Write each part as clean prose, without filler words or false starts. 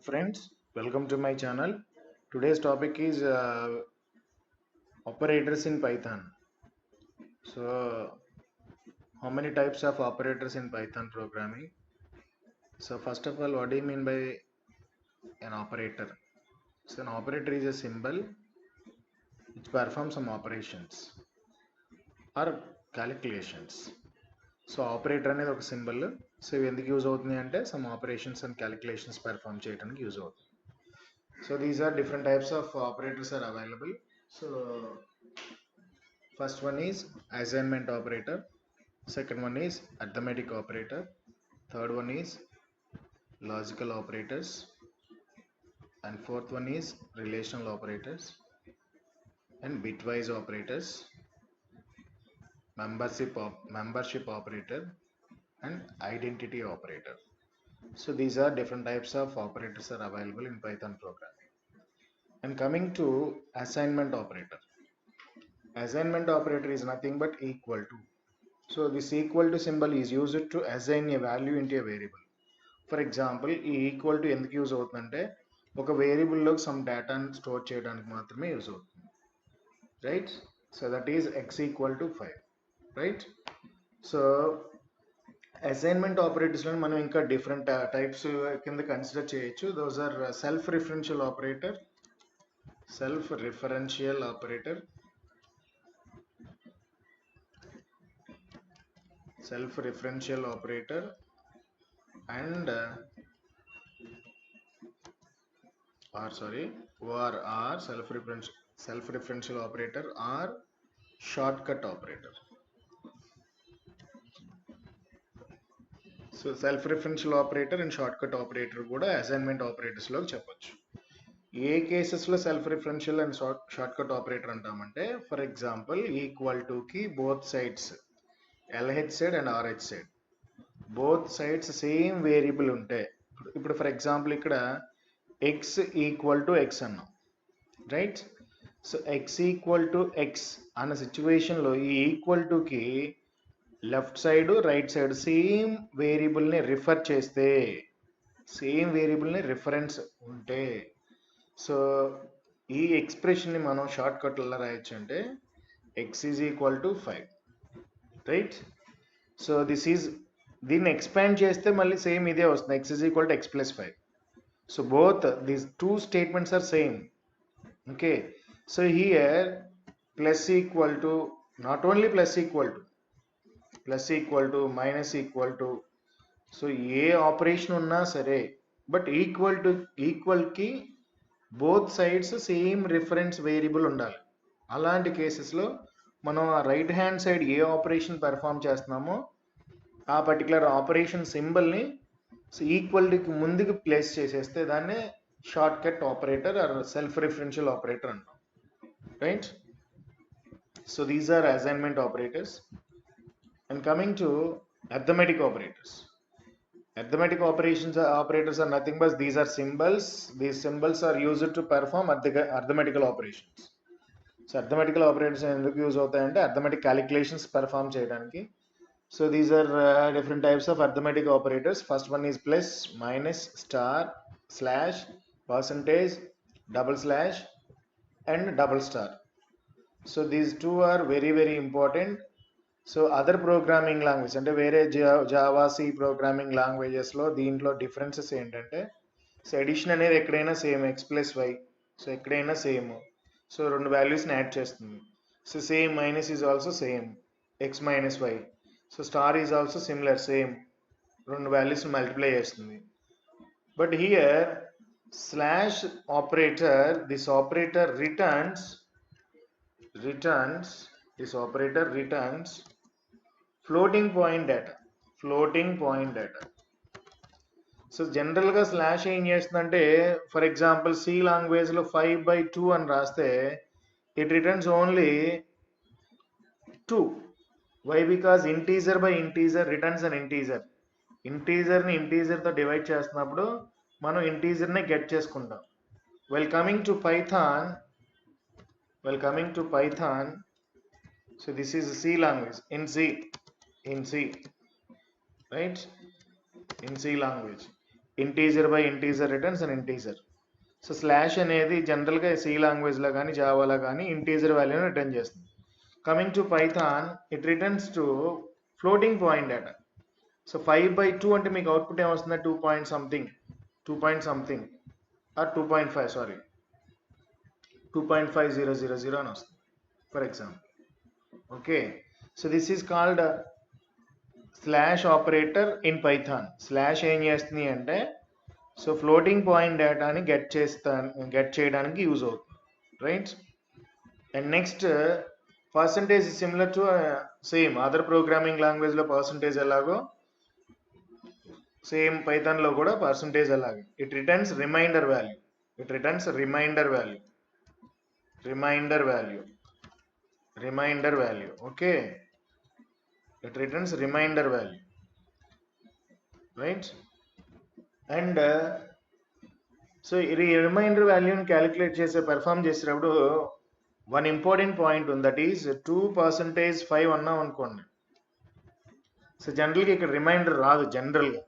friends, welcome to my channel. Today's topic is operators in Python. So, how many types of operators in Python programming? So, first of all, what do you mean by an operator? So, an operator is a symbol which performs some operations or calculations. So operator అనేది ఒక symbol. So ఇవి ఎందుకు use అవుతుంది అంటే some operations and calculations perform చేయడానికి use అవుతుంది. So these are different types of operators are available. So first one is assignment operator, second one is arithmetic operator, third one is logical operators, and fourth one is relational operators and bitwise operators, membership operator and identity operator. So these are different types of operators are available in Python programming. And coming to assignment operator. Assignment operator is nothing but equal to. So this equal to symbol is used to assign a value into a variable. For example, ఈ equal to ఎందుకు use అవుతుందంటే ఒక వేరియబుల్లో some డేటాను store చేయడానికి మాత్రమే use అవుతుంది, right? So that is x equal to 5, right? So assignment ఆపరేటర్స్లో మనం ఇంకా డిఫరెంట్ టైప్స్ కింద కన్సిడర్ చేయొచ్చు. Those are self referential operator, and OR self-referential operator or shortcut operator. So self-referential operator and shortcut operator కూడా assignment operators లో చెప్పొచ్చు. ఏ కేసెస్ లో self referential and shortcut operator అంటామంటే, ఫర్ ఎగ్జాంపుల్ ఈక్వల్ టు కి both sides LH side and RH side both sides same variable ఉంటే, ఇప్పుడు ఫర్ ఎగ్జాంపుల్ ఇక్కడ x ఈక్వల్ టు x అన్నాం, right? So x equal to x అన్న సిచ్యువేషన్లో ఈ equal టుకి left side right side same వేరియబుల్ని రిఫర్ చేస్తే, సేమ్ వేరియబుల్ని రిఫరెన్స్ ఉంటే, సో ఈ ఎక్స్ప్రెషన్ని మనం షార్ట్ కట్లో రాయొచ్చు అంటే x is equal to 5, right? So దీన్ని ఎక్స్పాండ్ చేస్తే మళ్ళీ సేమ్ ఇదే వస్తుంది, x is equal to x plus 5. So both these two statements are same. Okay, so here plus equal to, not only plus equal to minus equal to, so ఏ operation ఉన్నా సరే but ఈక్వల్కి both sides same reference variable ఉండాలి. అలాంటి కేసెస్లో మనం ఆ right hand side ఏ ఆపరేషన్ పెర్ఫామ్ చేస్తున్నామో ఆ పర్టికులర్ ఆపరేషన్ సింబల్ని ఈక్వల్కి ముందుకు ప్లేస్ చేసేస్తే దాన్ని short cut operator or self referential operator అంటాం, right? So these are assignment operators. And coming to arithmetic operators. Arithmetic operators are nothing but these are symbols. These symbols are used to perform arithmetical operations. So arithmetical operators ఎందుకు use అవుతాయంటే arithmetic calculations perform చేయడానికి. So these are different types of arithmetic operators. First one is plus, minus, star, slash, percentage, double slash and double star. So these two are very very important. So other programming language అంటే వేరే Java C programming లాంగ్వేజెస్లో దీంట్లో differences ఏంటంటే, so addition అనేది ఎక్కడైనా same x plus y, so ఎక్కడైనా same, so రెండు వాల్యూస్ని add చేస్తుంది. So same minus is also same x minus y, so star is also similar same, రెండు వాల్యూస్ని మల్టిప్లై చేస్తుంది. But here slash operator, this operator returns floating point data. So జనరల్గా slash ఏం చేస్తుందంటే, for example C లాంగ్వేజ్లో 5/2 అని రాస్తే it returns only 2. Why? Because integer by integer returns an integer. ఇంటీజర్ని ఇంటీజర్తో divide చేస్తున్నప్పుడు మనం ఇంటీజర్ని గెట్ చేసుకుంటాం. Well coming to Python, so this is C language, in C, right? In C language, integer by integer returns and integer. So slash అనేది జనరల్గా C లాంగ్వేజ్లో కానీ జావాలో కానీ integer వాల్యూని return చేస్తుంది. Coming to Python, it returns to floating point data. So 5/2 అంటే మీకు output ఏమొస్తుంది? 2 పాయింట్ సంథింగ్ 2.5 సారీ 2.5000 అని వస్తుంది for example. Okay, so this is called slash operator in Python. Slash ఏం చేస్తుంది అంటే సో ఫ్లోటింగ్ పాయింట్ డేటాని గెట్ చేయడానికి యూజ్ అవుతుంది, right? And next percentage similar to same other programming లాంగ్వేజ్లో పర్సంటేజ్ ఎలాగో సేమ్ పైథాన్లో కూడా పర్సంటేజ్ అలాగే. It returns remainder value. Okay, it returns remainder value, right? And so ఈ రిమైండర్ వాల్యూని క్యాలిక్యులేట్ పెర్ఫామ్ చేసేటప్పుడు వన్ ఇంపార్టెంట్ పాయింట్ ఉంది, దట్ ఈస్ 2%5 అన్నాం అనుకోండి. సో జనరల్గా ఇక్కడ రిమైండర్ రాదు జనరల్గా.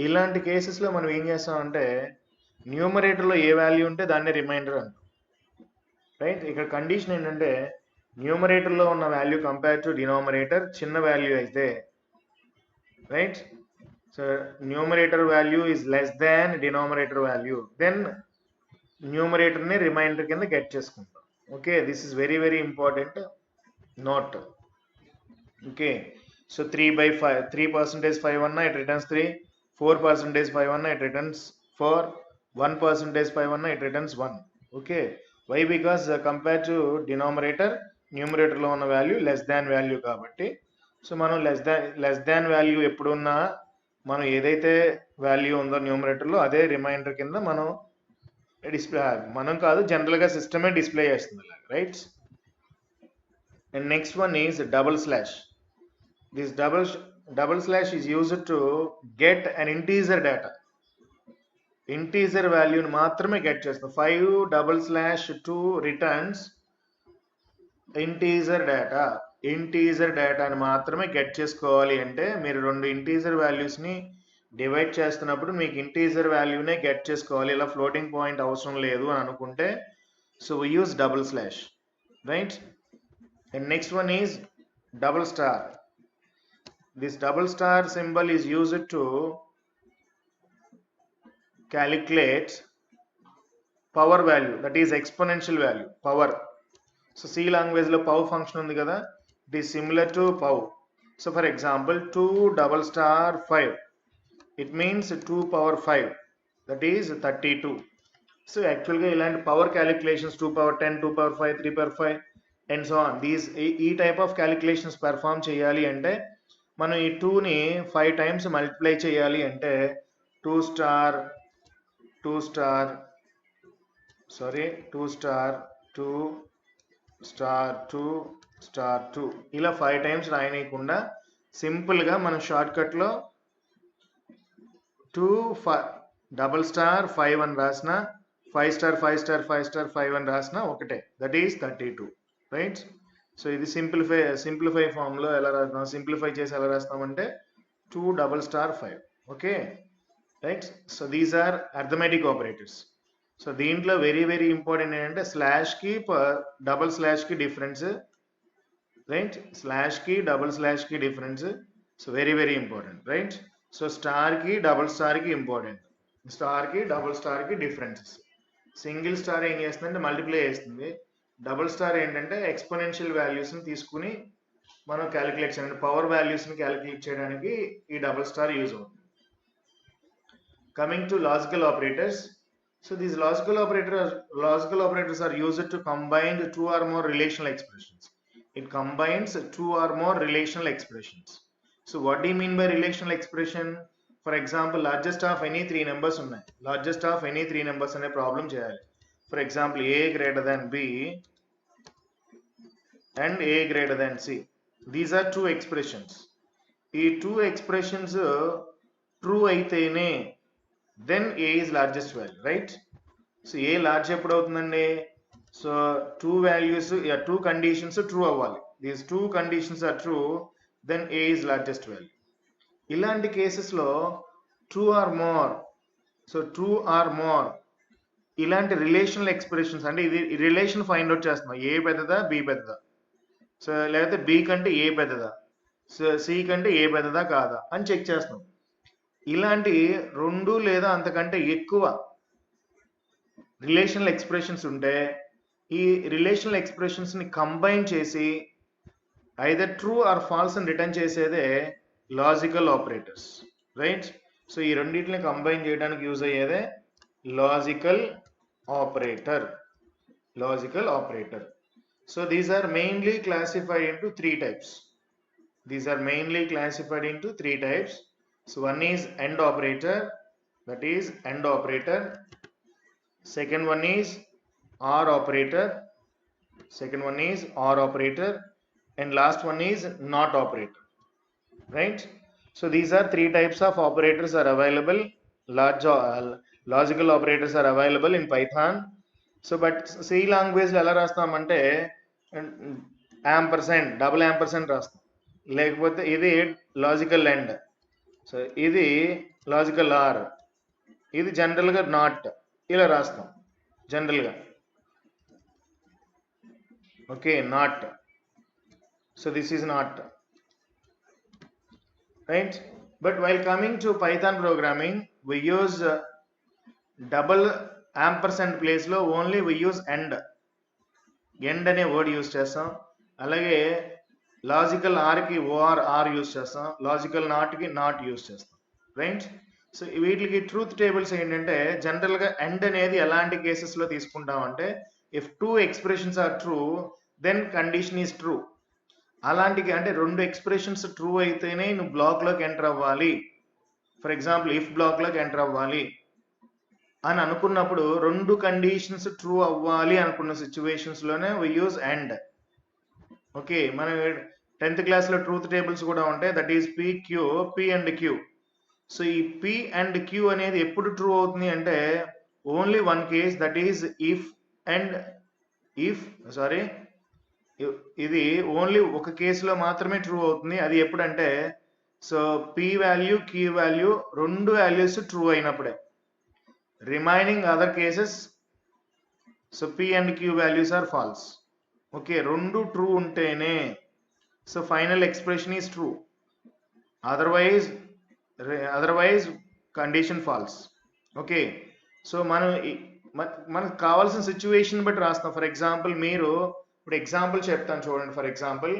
ఇలాంటి కేసెస్లో మనం ఏం చేస్తామంటే న్యూమరేటర్లో ఏ వాల్యూ ఉంటే దాన్నే రిమైండర్ అంటాం, రైట్? ఇక్కడ కండిషన్ ఏంటంటే న్యూమరేటర్లో ఉన్న వాల్యూ కంపేర్ టు డినామినేటర్ చిన్న వాల్యూ అయితే, right? So numerator value is less than denominator value, then న్యూమరేటర్ని రిమైండర్ కింద గెట్ చేసుకుంటాం. Okay, this is very very important note. Okay, so 3/5 3%5 అన్నా ఇట్ రిటర్న్స్ 3, 4%5 అన్నా ఇట్ రిటర్న్స్ 4, 1%5 అన్నా it returns 1. Okay, why? Because compare to denominator న్యూమరేటర్లో ఉన్న value less than value కాబట్టి. So మనం లెస్ దాన్ వాల్యూ ఎప్పుడున్నా మనం ఏదైతే వాల్యూ ఉందో న్యూమరేటర్లో అదే రిమైండర్ కింద మనం డిస్ప్లే, మనం కాదు జనరల్గా సిస్టమే డిస్ప్లే చేస్తుంది, right? And next one is double slash. This double slash is used to get an integer data. Integer value ని మాత్రమే గెట్ చేస్తాం. 5/2 రిటర్న్స్ ఇంటీజర్ డేటాని మాత్రమే గెట్ చేసుకోవాలి అంటే మీరు రెండు ఇంటీజర్ వాల్యూస్ని డివైడ్ చేస్తున్నప్పుడు మీకు ఇంటీజర్ వాల్యూనే గెట్ చేసుకోవాలి, ఇలా ఫ్లోటింగ్ పాయింట్ అవసరం లేదు అని అనుకుంటే so we use double slash, right? And next one is double star. This double star symbol is used to calculate power value, that is exponential value, power. So C language lo pow function undi kada, it is similar to pow. So for example 2*5, it means 2^5, that is 32. So actually ga ilanti power calculations 2^10, 2^5, 3^5 and so on, these e type of calculations perform cheyali ante మనం ఈ 2ని 5 times multiply చేయాలి అంటే 2 star 2 star 2 star 2 ఇలా 5 times రాయనీయకుండా సింపుల్గా మనం షార్ట్కట్లో 2*5 అని రాసిన 5 star 5 star 5 star 5 అని రాసిన ఒకటే, దట్ ఈస్ 32, రైట్? సో ఇది సింప్లిఫై ఫామ్లో ఎలా రాస్తాం, సింప్లిఫై చేసి ఎలా రాస్తామంటే 2*5, okay, right? So these are arithmetic operators. So దీంట్లో వెరీ వెరీ ఇంపార్టెంట్ ఏంటంటే స్లాష్కి డబుల్ స్లాష్కి డిఫరెన్స్, రైట్? స్లాష్కి డబుల్ స్లాష్కి difference, so very very important, right? So స్టార్కి డబుల్ స్టార్కి ఇంపార్టెంట్, స్టార్కి డబుల్ స్టార్కి డిఫరెన్సెస్. సింగిల్ స్టార్ ఏం చేస్తుందంటే మల్టిప్లై చేస్తుంది, డబుల్ స్టార్ ఏంటంటే ఎక్స్పోనెన్షియల్ వాల్యూస్ని తీసుకుని మనం క్యాలిక్యులేట్ చేయాలి, పవర్ వాల్యూస్ని క్యాలిక్యులేట్ చేయడానికి ఈ డబుల్ స్టార్ యూజ్ అవుతుంది. Coming to logical operators. So these logical operators are used to combine 2 or more relational expressions. It combines 2 or more relational expressions. So what do you mean by relational expression? For example, largest of any 3 numbers ఉన్నాయి, largest of any 3 numbers అనే problem చేయాలి. For example, a greater than b and a greater than c. These are 2 expressions. ఈ 2 expressions true అయితేనే then a is largest value, right? So a large ఎప్పుడు అవుతుందండి? So 2 conditions true అవ్వాలి. These 2 conditions are true, then a is largest value. ఇలాంటి కేసెస్లో 2 or more so true or more ఇలాంటి relational expressions, అంటే ఇది relation find out చేస్తున్నాం, ఏ పెద్దదా బి పెద్దదా, సో లేకపోతే బి కంటే ఏ పెద్దదా, సో సి కంటే ఏ పెద్దదా కాదా అని చెక్ చేస్తున్నాం. ఇలాంటి 2 లేదా అంతకంటే ఎక్కువ రిలేషనల్ ఎక్స్ప్రెషన్స్ ఉంటే ఈ రిలేషనల్ ఎక్స్ప్రెషన్స్ ని కంబైన్ చేసి ఐదర్ ట్రూ ఆర్ ఫాల్స్ అని రిటర్న్ చేసేదే లాజికల్ ఆపరేటర్స్, రైట్. సో ఈ రెండింటిని కంబైన్ చేయడానికి యూజ్ అయ్యేదే logical operator. Logical operator. So these are mainly classified into 3 types. These are mainly classified into 3 types. So one is AND operator, that is AND operator. Second one is OR operator. Second one is OR operator. And last one is NOT operator. Right? So these are 3 types of operators are available. Logical operators are available in Python. So but C language lo ela rastamante ampersand, double ampersand rastam, లేకపోతే ఇది logical and, so ఇది logical or, ఇది జనరల్గా not, ఇలా రాస్తాం జనరల్గా. Okay, not. So this is not, right. But while coming to Python programming we use double ampersand ప్లేస్లో only we use and. And అనే వర్డ్ యూజ్ చేస్తాం. అలాగే లాజికల్ ఆర్కి ఓఆర్ ఆర్ యూజ్ చేస్తాం, లాజికల్ నాట్కి నాట్ యూజ్ చేస్తాం, right. So వీటికి truth tables ఏంటంటే జనరల్గా ఎండ్ అనేది ఎలాంటి కేసెస్లో తీసుకుంటామంటే if 2 expressions are true then condition is true. అలాంటికి అంటే 2 ఎక్స్ప్రెషన్స్ ట్రూ అయితేనే నువ్వు బ్లాక్లోకి ఎంటర్ అవ్వాలి. ఫర్ ఎగ్జాంపుల్ ఇఫ్ బ్లాక్లోకి ఎంటర్ అవ్వాలి అని అనుకున్నప్పుడు 2 కండిషన్స్ ట్రూ అవ్వాలి అనుకున్న సిచ్యువేషన్స్లోనే వి యూజ్ ఎండ్. ఓకే, మన 10th క్లాస్లో ట్రూత్ టేబుల్స్ కూడా ఉంటాయి, that is P Q, P and Q. So ఈ పి అండ్ క్యూ అనేది ఎప్పుడు ట్రూ అవుతుంది అంటే only one case, that is if and if sorry ఇది ఓన్లీ ఒక కేసులో మాత్రమే ట్రూ అవుతుంది. అది ఎప్పుడంటే so P value Q value 2 values true అయినప్పుడే. Remaining other cases so P and Q values are false. Okay, 2 true ఉంటేనే so final expression is true, otherwise condition false. Okay, so మనకు కావాల్సిన సిచ్యువేషన్ బట్టి రాస్తాం. For example మీరు ఇప్పుడు example చెప్తాను చూడండి. For example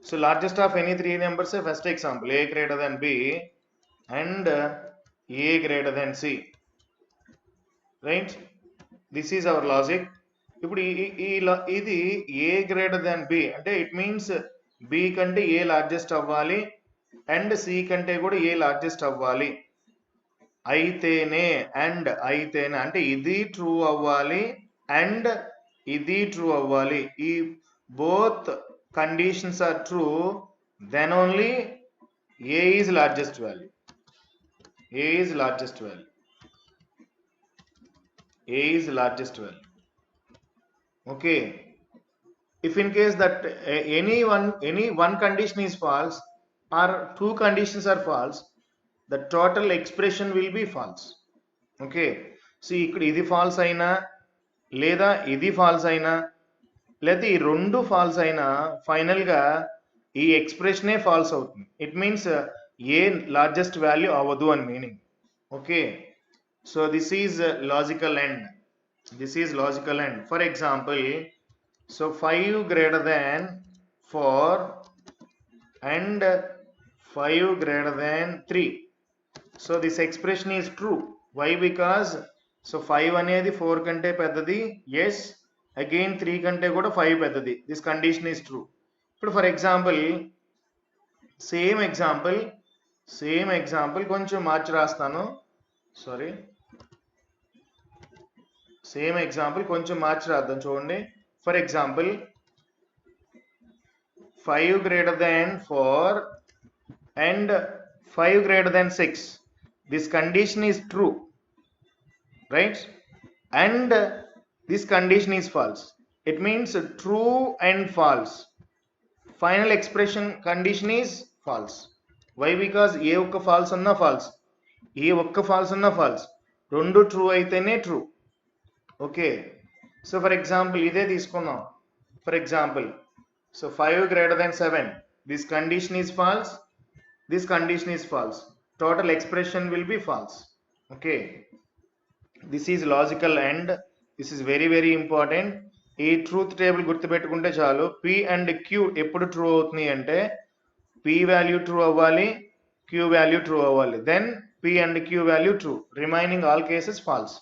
so largest of any 3 numbers first example A greater than B and A greater than C, right. This is our logic. ఇప్పుడు ఇది ఏ గ్రేటర్ దాన్ బి అంటే it means B కంటే A largest అవ్వాలి and C కంటే కూడా ఏ largest అవ్వాలి అయితేనే, and అయితేనే అంటే ఇది ట్రూ అవ్వాలి అండ్ ఇది ట్రూ అవ్వాలి. ఈ both conditions are true, then only A is largest value. A is largest value. A is largest value. Okay, if in case that any one condition is false or 2 conditions are false, the total expression will be false. Okay, see ikkada idi false aina leda idi false aina leda ee rendu false aina final ga ee expression e false avutundi. It means a largest value avadu అని meaning. Okay, so this is logical end. This is logical end. For example, so 5 greater than 4 and 5 greater than 3. So this expression is true. Why? Because so 5 అనేది 4 కంటే పెద్దది, yes, again 3 కంటే కూడా 5 పెద్దది. This condition is true. ఇప్పుడు for example same example కొంచెం మార్చి రాస్తాను. Sorry, same example కొంచెం మార్చి రాద్దాం చూడండి. For example 5 greater than 4 and 5 greater than 6. This condition is true, right? And this condition is false. It means true and false. Final expression condition is false. Why? Because ఏ ఒక్క false అన్నా false, ఏ ఒక్క falls ఉన్నా falls, రెండు true అయితేనే true. Okay, so for example ఇదే తీసుకుందాం. For example, so 5 greater than 7, this condition is false, this condition is false, total expression will be false. Okay, this is logical and this is very very important. ఈ truth table గుర్తుపెట్టుకుంటే చాలు. p and q ఎప్పుడు true అవుతుంది అంటే p వాల్యూ true అవ్వాలి, q వాల్యూ true అవ్వాలి, దెన్ p అండ్ q వాల్యూ true, remaining all cases false.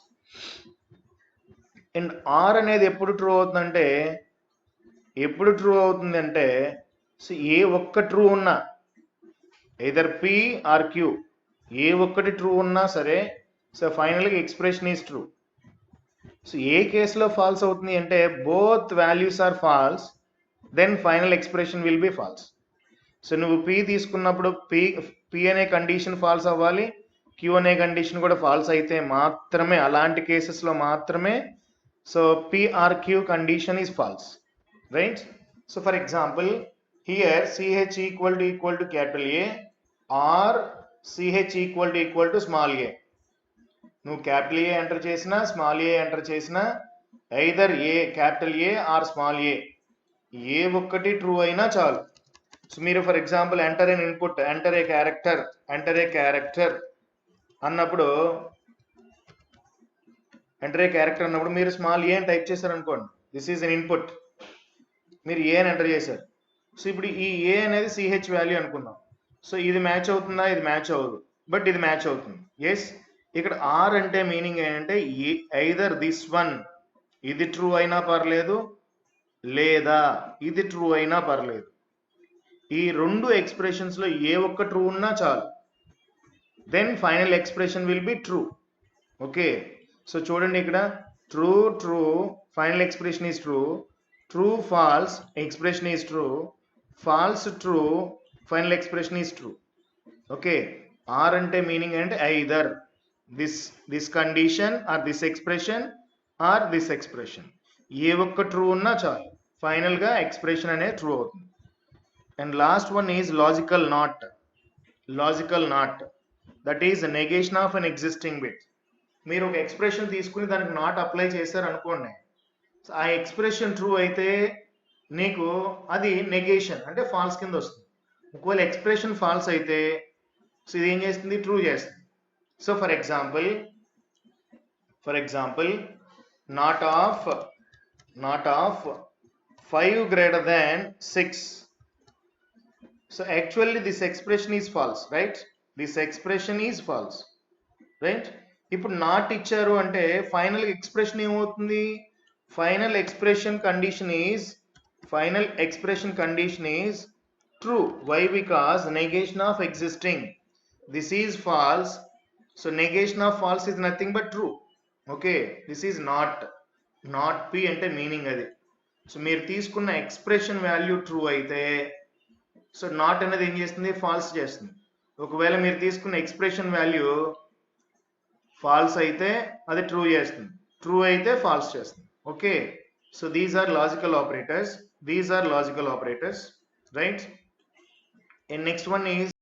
And r అనేది ఎప్పుడు ట్రూ అవుతుందంటే, ఎప్పుడు ట్రూ అవుతుందంటే, సో ఏ ఒక్క ట్రూ ఉన్నా, ఎయిదర్ p ఆర్ q, ఏ ఒక్కటి ట్రూ ఉన్నా సరే, సో ఫైనల్గా ఎక్స్ప్రెషన్ ఈజ్ ట్రూ. సో ఏ కేసులో ఫాల్స్ అవుతుంది అంటే both values are false, then final expression will be false. So నువ్వు p తీసుకున్నప్పుడు p అనే కండిషన్ ఫాల్స్ అవ్వాలి, q అనే కండిషన్ కూడా ఫాల్స్ అయితే మాత్రమే, అలాంటి కేసెస్లో మాత్రమే so p or q condition is false, right? So for example here ch equal to capital A are ch equal to small a. నువ్వు క్యాపిటల్ ఏ ఎంటర్ చేసినా స్మాల్ ఏ ఎంటర్ చేసినా either A capital A or small A, ఏ ఒక్కటి true అయినా చాలు. సో మీరు for example enter N input, enter A character అన్నప్పుడు, మీరు స్మాల్ ఏ అని టైప్ చేశారు అనుకోండి, దిస్ ఈజ్ ఎన్ ఇన్పుట్, మీరు ఏ అని ఎంటర్ చేశారు. సో ఇప్పుడు ఈ ఏ అనేది సిహెచ్ వాల్యూ అనుకుందాం. సో ఇది మ్యాచ్ అవుతుందా? ఇది మ్యాచ్ అవ్వదు, బట్ ఇది మ్యాచ్ అవుతుంది. ఎస్, ఇక్కడ ఆర్ అంటే మీనింగ్ ఏంటంటే ఐదర్ దిస్ వన్, ఇది ట్రూ అయినా పర్లేదు, లేదా ఇది ట్రూ అయినా పర్లేదు. ఈ రెండు ఎక్స్ప్రెషన్స్లో ఏ ఒక్క ట్రూ ఉన్నా చాలు, then final expression will be true. Okay, so చూడండి ఇక్కడ true true, final expression is true, true false, expression is true, false true, final expression is true. Okay, or అంటే మీనింగ్ అంటే either this condition or this expression or this expression, ఏ ఒక్క true ఉన్నా చాలు, final గా expression అనేది true అవుతుంది. And last one is logical not, that is negation of an existing bit. మీరు ఒక ఎక్స్ప్రెషన్ తీసుకుని దానికి నాట్ అప్లై చేశారు అనుకోండి, ఆ ఎక్స్ప్రెషన్ ట్రూ అయితే నీకు అది నెగేషన్ అంటే ఫాల్స్ కింద వస్తుంది. ఒకవేళ ఎక్స్ప్రెషన్ ఫాల్స్ అయితే సో ఇది ఏం చేస్తుంది? ట్రూ చేస్తుంది. So for example, not of 5 greater than 6. So actually this expression is false, right? This expression is false, right? ఇప్పుడు నాట్ ఇచ్చారు అంటే ఫైనల్ ఎక్స్ప్రెషన్ ఏమవుతుంది? Final expression condition is true. Why? Because negation of existing. This is false. So negation of false is nothing but true. Okay, this is not p అంటే meaning అది. So మీరు తీసుకున్న expression value true అయితే so not అనేది ఏం చేస్తుంది? Falls చేస్తుంది. ఒకవేళ మీరు తీసుకున్న ఎక్స్ప్రెషన్ వాల్యూ ఫాల్స్ అయితే అది ట్రూ చేస్తుంది, ట్రూ అయితే ఫాల్స్ చేస్తుంది. Okay, so these are logical operators, right? And next one is